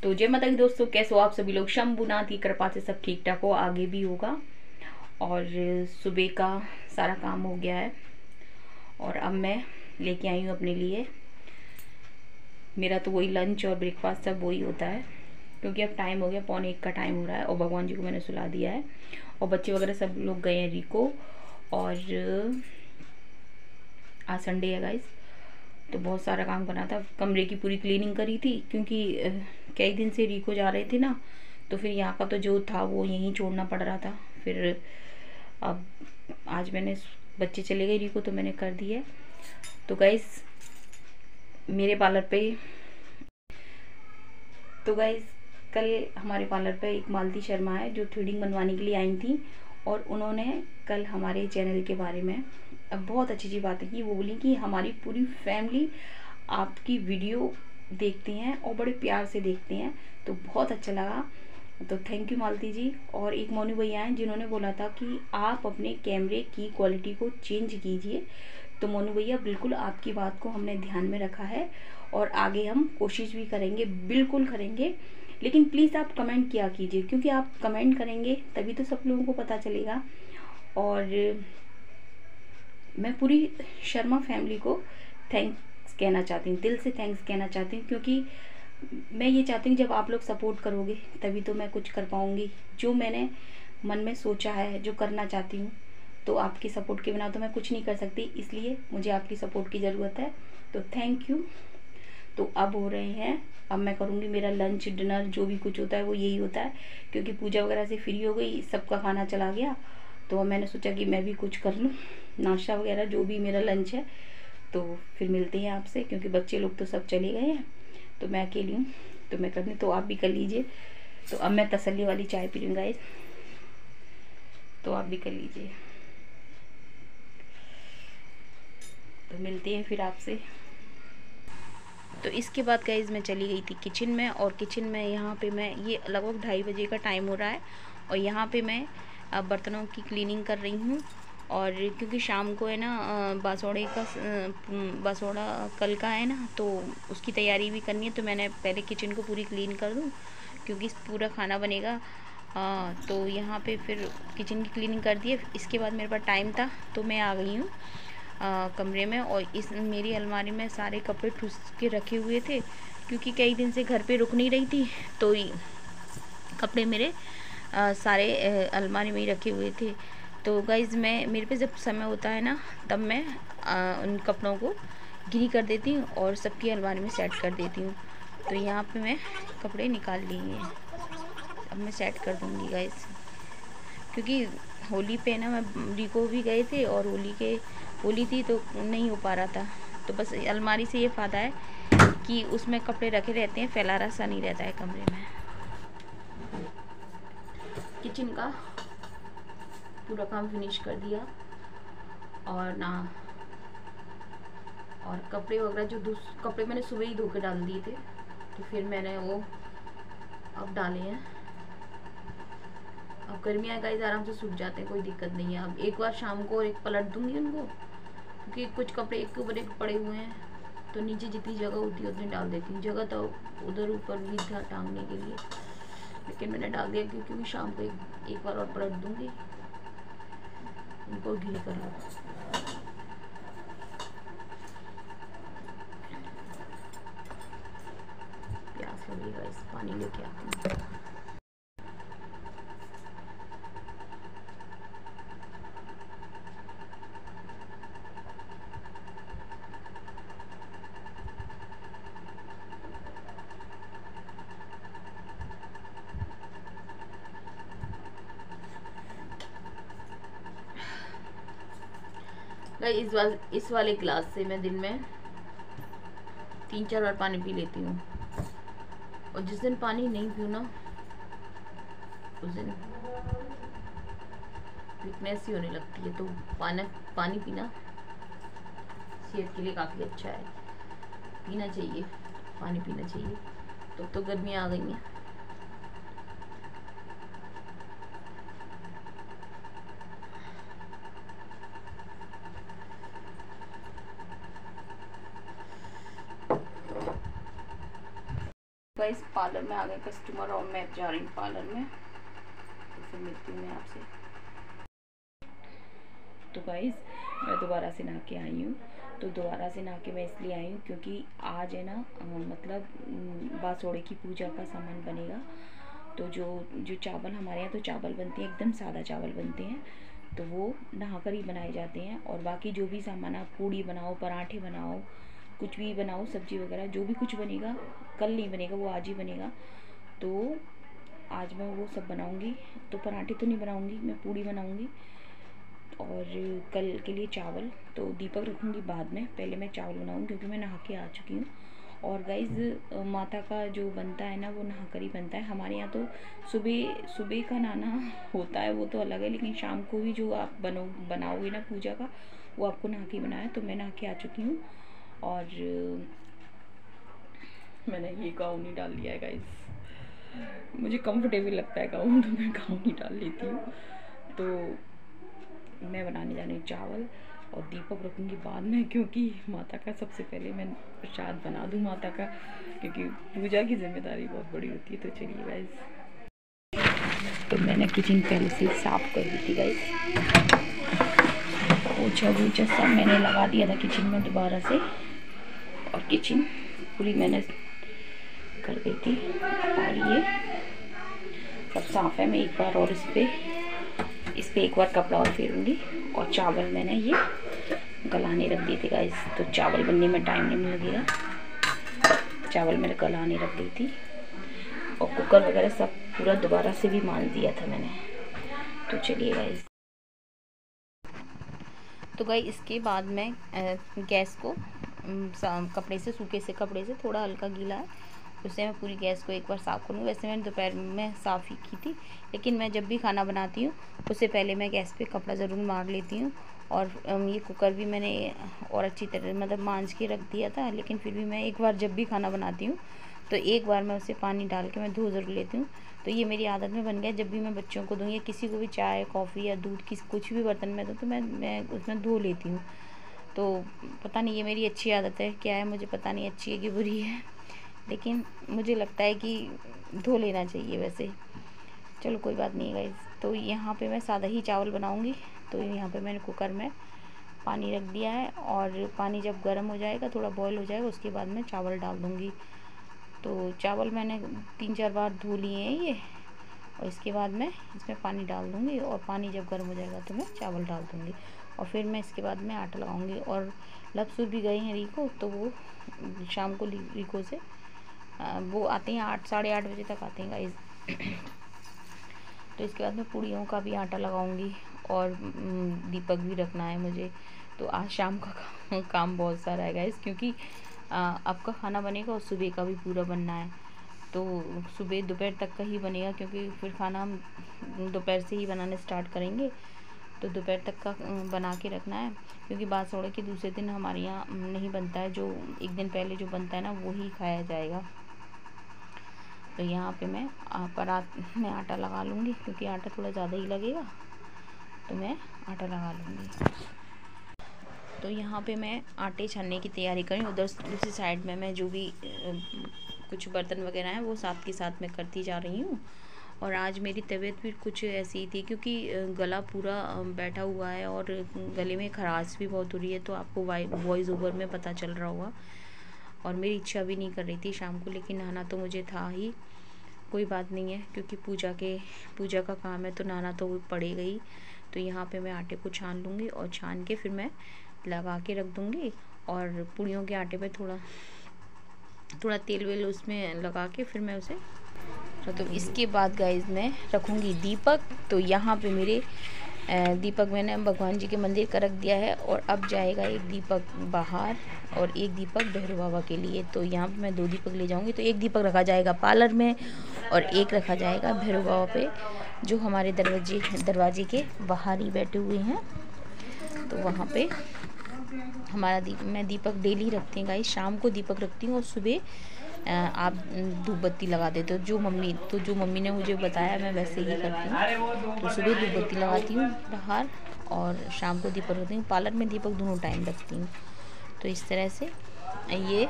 तो जय माता दी दोस्तों, कैसे हो आप सभी लोग। शंभुनाथ की कृपा से सब ठीक ठाक हो, आगे भी होगा। और सुबह का सारा काम हो गया है और अब मैं लेके आई हूँ अपने लिए। मेरा तो वही लंच और ब्रेकफास्ट सब वही होता है, क्योंकि अब टाइम हो गया, 1:45 का टाइम हो रहा है और भगवान जी को मैंने सुला दिया है और बच्चे वगैरह सब लोग गए हैं रिको। और आज संडे है गाइस, तो बहुत सारा काम करना था। कमरे की पूरी क्लीनिंग करी थी, क्योंकि कई दिन से रिको जा रहे थे ना, तो फिर यहाँ का तो जो था वो यहीं छोड़ना पड़ रहा था। फिर अब आज मैंने, बच्चे चले गए रिको तो मैंने कर दी है। तो गाइस मेरे पार्लर पे, तो गाइस कल हमारे पार्लर पे एक मालती शर्मा है जो थ्रेडिंग बनवाने के लिए आई थी, और उन्होंने कल हमारे चैनल के बारे में बहुत अच्छी अच्छी बातें की। वो बोली कि हमारी पूरी फैमिली आपकी वीडियो देखते हैं और बड़े प्यार से देखते हैं, तो बहुत अच्छा लगा। तो थैंक यू मालती जी। और एक मोनू भैया हैं जिन्होंने बोला था कि आप अपने कैमरे की क्वालिटी को चेंज कीजिए। तो मोनू भैया बिल्कुल आपकी बात को हमने ध्यान में रखा है और आगे हम कोशिश भी करेंगे, बिल्कुल करेंगे। लेकिन प्लीज़ आप कमेंट किया कीजिए, क्योंकि आप कमेंट करेंगे तभी तो सब लोगों को पता चलेगा। और मैं पूरी शर्मा फैमिली को थैंक्स कहना चाहती हूँ, दिल से थैंक्स कहना चाहती हूँ, क्योंकि मैं ये चाहती हूँ जब आप लोग सपोर्ट करोगे तभी तो मैं कुछ कर पाऊँगी। जो मैंने मन में सोचा है, जो करना चाहती हूँ, तो आपकी सपोर्ट के बिना तो मैं कुछ नहीं कर सकती, इसलिए मुझे आपकी सपोर्ट की ज़रूरत है। तो थैंक यू। तो अब हो रहे हैं, अब मैं करूँगी मेरा लंच डिनर, जो भी कुछ होता है वो यही होता है, क्योंकि पूजा वगैरह से फ्री हो गई, सबका खाना चला गया। तो मैंने सोचा कि मैं भी कुछ कर लूँ, नाश्ता वगैरह जो भी मेरा लंच है। तो फिर मिलते हैं आपसे, क्योंकि बच्चे लोग तो सब चले गए हैं, तो मैं अकेली हूँ, तो मैं कर लूँ, तो आप भी कर लीजिए। तो अब मैं तसल्ली वाली चाय पी लूँगा गाइस, तो आप भी कर लीजिए। तो मिलते हैं फिर आपसे। तो इसके बाद गाइस मैं चली गई थी किचन में, और किचन में यहाँ पे मैं, ये लगभग 2:30 बजे का टाइम हो रहा है और यहाँ पे मैं बर्तनों की क्लीनिंग कर रही हूँ। और क्योंकि शाम को है ना बासोड़े का, बासोड़ा कल का है ना, तो उसकी तैयारी भी करनी है। तो मैंने पहले किचन को पूरी क्लीन कर दूँ, क्योंकि पूरा खाना बनेगा। तो यहाँ पे फिर किचन की क्लीनिंग कर दी है। इसके बाद मेरे पास टाइम था तो मैं आ गई हूँ कमरे में। और इस मेरी अलमारी में सारे कपड़े ठूस के रखे हुए थे, क्योंकि कई दिन से घर पे रुक नहीं रही थी, तो कपड़े मेरे सारे अलमारी में ही रखे हुए थे। तो गाइज़ मैं, मेरे पे जब समय होता है ना, तब मैं उन कपड़ों को गिरी कर देती हूँ और सबकी अलमारी में सेट कर देती हूँ। तो यहाँ पे मैं कपड़े निकाल लिए हैं, अब मैं सेट कर दूँगी गाइज़, क्योंकि होली पे ना मैं रिको भी गए थे और होली थी तो नहीं हो पा रहा था। तो बस अलमारी से ये फ़ायदा है कि उसमें कपड़े रखे रहते हैं, फैलारा सा नहीं रहता है कमरे में। किचन का पूरा काम फिनिश कर दिया और ना, और कपड़े वगैरह जो कपड़े मैंने सुबह ही धो के डाल दिए थे, तो फिर मैंने वो अब डाले हैं। अब गर्मियाँ गाइस आराम से सूख जाते हैं, कोई दिक्कत नहीं है। अब एक बार शाम को और एक पलट दूंगी उनको, क्योंकि कुछ कपड़े एक के ऊपर एक पड़े हुए हैं, तो नीचे जितनी जगह होती है उतनी डाल देती हूँ। जगह तो उधर ऊपर भी था टांगने के लिए, लेकिन मैंने डाल दिया, क्योंकि मैं शाम को एक बार और पलट दूंगी, उनको घी कर लो। प्यास लगेगा, इस पानी लेके आती हूँ। इस वाले गिलास से मैं दिन में 3-4 बार पानी पी लेती हूँ, और जिस दिन पानी नहीं पीऊँ ना, उस दिन वीकनेस ही होने लगती है। तो पानी पीना सेहत के लिए काफ़ी अच्छा है, पीना चाहिए, पानी पीना चाहिए। तो गर्मियाँ आ गई हैं, गाइस पार्लर में आ गए कस्टमर और मैं जा रही हूँ पार्लर में, तो फिर मिलती हूँ मैं आपसे। तो गाइस मैं दोबारा से नहा के आई हूँ। तो दोबारा से नहा के मैं इसलिए आई हूँ क्योंकि आज है ना मतलब बासोड़े की पूजा का सामान बनेगा। तो जो चावल हमारे यहाँ तो चावल बनते हैं एकदम सादा चावल बनते हैं, तो वो नहा कर ही बनाए जाते हैं। और बाकी जो भी सामान आप पूड़ी बनाओ, पराठे बनाओ, कुछ भी बनाओ, सब्जी वगैरह जो भी कुछ बनेगा कल नहीं बनेगा, वो आज ही बनेगा। तो आज मैं वो सब बनाऊँगी। तो पराठे तो नहीं बनाऊँगी, मैं पूड़ी बनाऊँगी। और कल के लिए चावल तो दीपक रखूँगी बाद में, पहले मैं चावल बनाऊँगी क्योंकि मैं नहा के आ चुकी हूँ। और गाइज़ माता का जो बनता है ना वो नहा कर ही बनता है। हमारे यहाँ तो सुबह का नहाना होता है वो तो अलग है, लेकिन शाम को भी जो आप बनाओगे ना पूजा का, वो आपको नहा के बनाया। तो मैं नहा के आ चुकी हूँ और मैंने ये गाउन ही डाल लिया है गाइज़, मुझे कंफर्टेबल लगता है गाउन, तो मैं गाउन ही डाल लेती हूँ। तो मैं बनाने जा रही हूँ चावल और दीपक रखूँगी बाद में, क्योंकि माता का सबसे पहले मैं प्रसाद बना दूँ माता का, क्योंकि पूजा की जिम्मेदारी बहुत बड़ी होती है। तो चलिए गाइस, तो मैंने किचन पहले से साफ़ कर दी थी गाइस, पोछा वोछा सब मैंने लगा दिया था किचन में दोबारा से, और किचन पूरी मैंने कर दी थी। और ये सब साफ़ है। मैं एक बार और इस पे एक बार कपड़ा और फेरूंगी। और चावल मैंने ये गलाने रख दिए थे गाइस, तो चावल बनने में टाइम नहीं लगेगा। चावल मैंने गलाने रख दी थी और कुकर वगैरह सब पूरा दोबारा से भी मान दिया था मैंने। तो चलिए गाइस, तो गाइस इसके बाद मैं गैस को कपड़े से, सूखे से कपड़े से, थोड़ा हल्का गीला है उससे मैं पूरी गैस को एक बार साफ़ करूँगी। वैसे मैंने दोपहर में साफ़ ही की थी, लेकिन मैं जब भी खाना बनाती हूँ उससे पहले मैं गैस पे कपड़ा ज़रूर मार लेती हूँ। और ये कुकर भी मैंने और अच्छी तरह मतलब मांज के रख दिया था, लेकिन फिर भी मैं एक बार जब भी खाना बनाती हूँ तो एक बार मैं उसे पानी डाल के मैं धो ज़रूर लेती हूँ। तो ये मेरी आदत में बन गया, जब भी मैं बच्चों को दूँ या किसी को भी चाय कॉफ़ी या दूध कुछ भी बर्तन में दूँ तो मैं उसमें धो लेती हूँ। तो पता नहीं ये मेरी अच्छी आदत है क्या है, मुझे पता नहीं अच्छी है कि बुरी है, लेकिन मुझे लगता है कि धो लेना चाहिए वैसे। चलो कोई बात नहीं गाइस। तो यहाँ पे मैं सादा ही चावल बनाऊँगी। तो यहाँ पे मैंने कुकर में पानी रख दिया है और पानी जब गर्म हो जाएगा, थोड़ा बॉयल हो जाएगा, उसके बाद मैं चावल डाल दूँगी। तो चावल मैंने 3-4 बार धो लिए हैं ये, और इसके बाद मैं इसमें पानी डाल दूँगी और पानी जब गर्म हो जाएगा तो मैं चावल डाल दूँगी। और फिर मैं इसके बाद में आटा लगाऊँगी। और लपसुर भी गई हैं रिको, तो वो शाम को रिको से वो आते हैं 8 साढ़े 8 बजे तक आते हैं गाइस। तो इसके बाद मैं पूड़ियों का भी आटा लगाऊंगी और दीपक भी रखना है मुझे। तो आज शाम का काम बहुत सारा है गाइस, क्योंकि आपका खाना बनेगा और सुबह का भी पूरा बनना है। तो सुबह दोपहर तक का ही बनेगा, क्योंकि फिर खाना हम दोपहर से ही बनाना स्टार्ट करेंगे। तो दोपहर तक का बना के रखना है, क्योंकि बासोड़े के दूसरे दिन हमारे यहाँ नहीं बनता है, जो एक दिन पहले जो बनता है ना वो ही खाया जाएगा। तो यहाँ पे मैं परात में आटा लगा लूँगी, क्योंकि आटा थोड़ा ज़्यादा ही लगेगा, तो मैं आटा लगा लूँगी। तो यहाँ पे मैं आटे छानने की तैयारी करी। उधर दूसरी साइड में मैं जो भी कुछ बर्तन वगैरह हैं वो साथ के साथ मैं करती जा रही हूँ। और आज मेरी तबीयत भी कुछ ऐसी ही थी, क्योंकि गला पूरा बैठा हुआ है और गले में खराश भी बहुत हो रही है, तो आपको वॉइस ओवर में पता चल रहा होगा। और मेरी इच्छा भी नहीं कर रही थी शाम को, लेकिन नहाना तो मुझे था ही। कोई बात नहीं है, क्योंकि पूजा का काम है तो नहाना तो पड़ेगा ही। तो यहाँ पे मैं आटे को छान लूँगी और छान के फिर मैं लगा के रख दूँगी। और पूड़ियों के आटे पे थोड़ा तेल वेल उसमें लगा के फिर मैं उसे। तो इसके बाद गाइस मैं रखूँगी दीपक। तो यहाँ पे मेरे दीपक मैंने भगवान जी के मंदिर का रख दिया है, और अब जाएगा एक दीपक बाहर और एक दीपक भैरव बाबा के लिए। तो यहाँ पे मैं 2 दीपक ले जाऊँगी। तो एक दीपक रखा जाएगा पार्लर में और एक रखा जाएगा भैरव बाबा पे, जो हमारे दरवाजे के बाहर ही बैठे हुए हैं। तो वहाँ पे मैं दीपक डेली रखती हूँ गाइस। शाम को दीपक रखती हूँ और सुबह आप धूप बत्ती लगा देते हो, जो मम्मी ने मुझे बताया मैं वैसे ही करती हूँ। तो सुबह धूप बत्ती लगाती हूँ बाहर और शाम को दीपक रखती हूँ। पार्लर में दीपक दोनों टाइम रखती हूँ। तो इस तरह से ये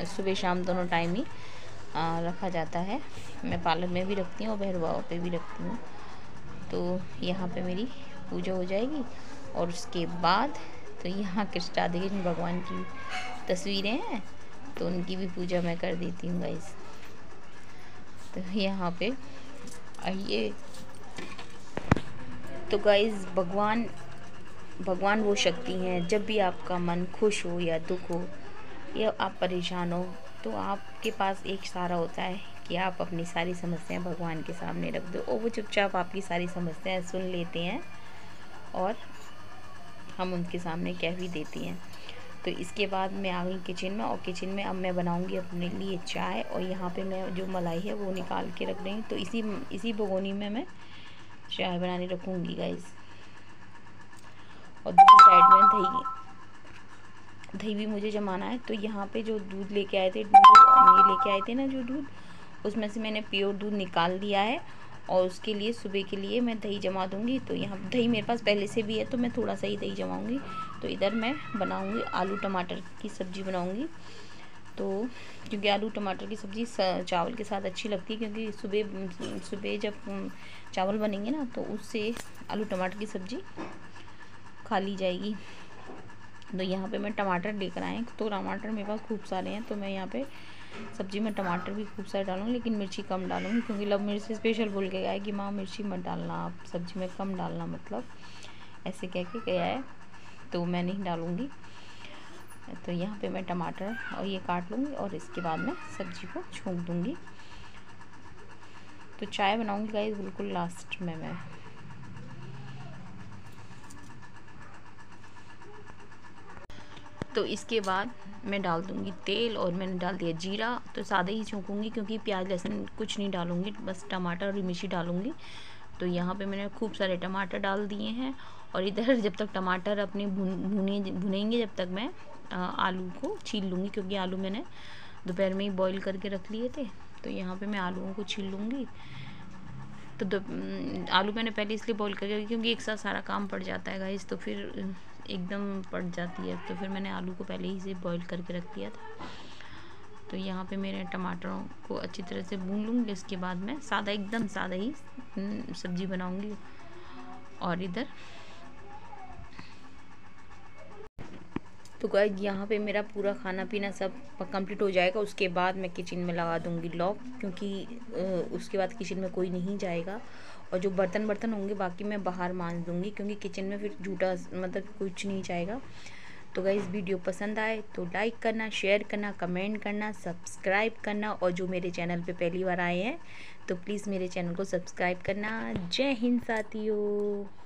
सुबह शाम दोनों टाइम ही रखा जाता है। मैं पार्लर में भी रखती हूँ और भैरवाओं पे भी रखती हूँ। तो यहाँ पे मेरी पूजा हो जाएगी और उसके बाद तो यहाँ कृष्ण राधे कृष्ण भगवान की तस्वीरें हैं, तो उनकी भी पूजा मैं कर देती हूँ गाइस। तो यहाँ पे आइए। तो गाइस भगवान वो शक्ति हैं, जब भी आपका मन खुश हो या दुख हो या आप परेशान हो, तो आपके पास एक सहारा होता है कि आप अपनी सारी समस्याएं भगवान के सामने रख दो और वो चुपचाप आपकी सारी समस्याएं सुन लेते हैं और हम उनके सामने कह भी देती हैं। तो इसके बाद मैं आ गई किचन में, और किचन में अब मैं बनाऊंगी अपने लिए चाय। और यहाँ पे मैं जो मलाई है वो निकाल के रख रही हूँ। तो इसी भगोनी में मैं चाय बनाने रखूँगी गाइस। और दूसरी साइड में दही भी मुझे जमाना है। तो यहाँ पे जो दूध लेके आए थे, ये लेके आए थे ना जो दूध, उसमें से मैंने प्योर दूध निकाल दिया है और उसके लिए सुबह के लिए मैं दही जमा दूँगी। तो यहाँ दही मेरे पास पहले से भी है, तो मैं थोड़ा सा ही दही जमाऊँगी। तो इधर मैं बनाऊँगी आलू टमाटर की सब्ज़ी बनाऊँगी। तो क्योंकि आलू टमाटर की सब्ज़ी चावल के साथ अच्छी लगती है, क्योंकि सुबह जब चावल बनेंगे ना तो उससे आलू टमाटर की सब्ज़ी खा ली जाएगी। तो यहाँ पे मैं टमाटर लेकर आए, तो टमाटर मेरे पास खूब सारे हैं। तो मैं यहाँ पे सब्ज़ी में टमाटर भी खूब सारे डालूँगी, लेकिन मिर्ची कम डालूँगी, क्योंकि लव मिर्ची स्पेशल बोल के गया है कि माँ मिर्ची मत डालना, आप सब्ज़ी में कम डालना, मतलब ऐसे कह के गया है, तो मैं नहीं डालूँगी। तो यहाँ पे मैं टमाटर और ये काट लूँगी और इसके बाद मैं सब्ज़ी को छोंक दूँगी। तो चाय बनाऊँगी गाइस बिल्कुल लास्ट में मैं। तो इसके बाद मैं डाल दूँगी तेल, और मैंने डाल दिया जीरा। तो सादा ही छोंकूँगी, क्योंकि प्याज लहसुन कुछ नहीं डालूँगी, बस टमाटर और मिर्ची डालूँगी। तो यहाँ पे मैंने खूब सारे टमाटर डाल दिए हैं, और इधर जब तक टमाटर अपने भुनेंगे जब तक मैं आलू को छील लूँगी, क्योंकि आलू मैंने दोपहर में ही बॉईल करके रख लिए थे। तो यहाँ पे मैं आलूओं को छील लूँगी। तो आलू मैंने पहले इसलिए बॉईल करके, क्योंकि एक साथ सारा काम पड़ जाता है गाइस, तो फिर एकदम पड़ जाती है। तो फिर मैंने आलू को पहले ही से बॉईल करके रख दिया था। तो यहाँ पे मेरे टमाटरों को अच्छी तरह से भून लूँगी। इसके बाद मैं एकदम सादा ही सब्ज़ी बनाऊँगी। और इधर तो गाइस यहाँ पे मेरा पूरा खाना पीना सब कंप्लीट हो जाएगा। उसके बाद मैं किचन में लगा दूँगी लॉक, क्योंकि उसके बाद किचन में कोई नहीं जाएगा। और जो बर्तन होंगे बाकी मैं बाहर मांज दूँगी, क्योंकि किचन में फिर झूठा मतलब कुछ नहीं जाएगा। तो गाइस वीडियो पसंद आए तो लाइक करना, शेयर करना, कमेंट करना, सब्सक्राइब करना, और जो मेरे चैनल पे पहली बार आए हैं तो प्लीज़ मेरे चैनल को सब्सक्राइब करना। जय हिंद साथियों।